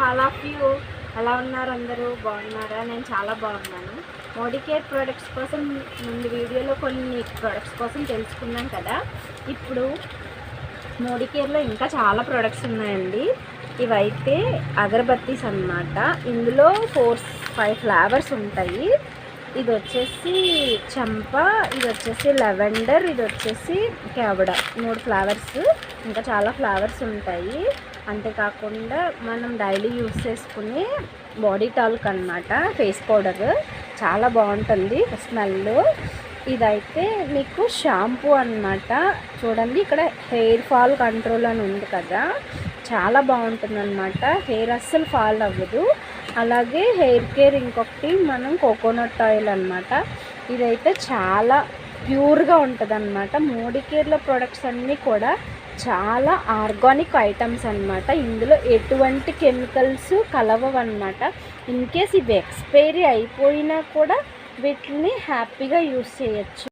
All of you. ఎలా ఉన్నారు అందరూ? బాగున్నారా? నేను చాలా బాగున్నాను. మోడీ కేర్ ప్రోడక్ట్స్ కోసం ముందు వీడియోలో కొన్ని ప్రోడక్ట్స్ కోసం తెలుసుకున్నాం కదా. ఇప్పుడు మోడీ కేర్లో ఇంకా చాలా ప్రోడక్ట్స్ ఉన్నాయండి. ఇవైతే అగరబత్తీస్ అన్నమాట. ఇందులో 4-5 ఫ్లేవర్స్ ఉంటాయి. ఇది వచ్చేసి చంప, ఇది వచ్చేసి లెవెండర్, ఇది వచ్చేసి కేవడ. 3 ఫ్లేవర్స్. ఇంకా చాలా ఫ్లేవర్స్ ఉంటాయి. అంతేకాకుండా మనం డైలీ యూస్ చేసుకునే బాడీ టాల్క్ అన్నమాట, ఫేస్ పౌడర్. చాలా బాగుంటుంది స్మెల్. ఇదైతే మీకు షాంపూ అన్నమాట. చూడండి, ఇక్కడ హెయిర్ ఫాల్ కంట్రోల్ అని ఉంది కదా, చాలా బాగుంటుంది అన్నమాట. హెయిర్ అస్సలు ఫాల్ అవ్వదు. అలాగే హెయిర్ కేర్ ఇంకొకటి మనం కోకోనట్ ఆయిల్ అన్నమాట. ఇదైతే చాలా ప్యూర్గా ఉంటుంది అన్నమాట. మోడీ కేర్లో ప్రొడక్ట్స్ అన్నీ కూడా చాలా ఆర్గానిక్ ఐటమ్స్ అన్నమాట. ఇందులో ఎటువంటి కెమికల్స్ కలవన్నమాట. ఇన్ కేస్ ఇవి ఎక్స్పైరీ అయిపోయినా కూడా వీటిని హ్యాపీగా యూస్ చేయొచ్చు.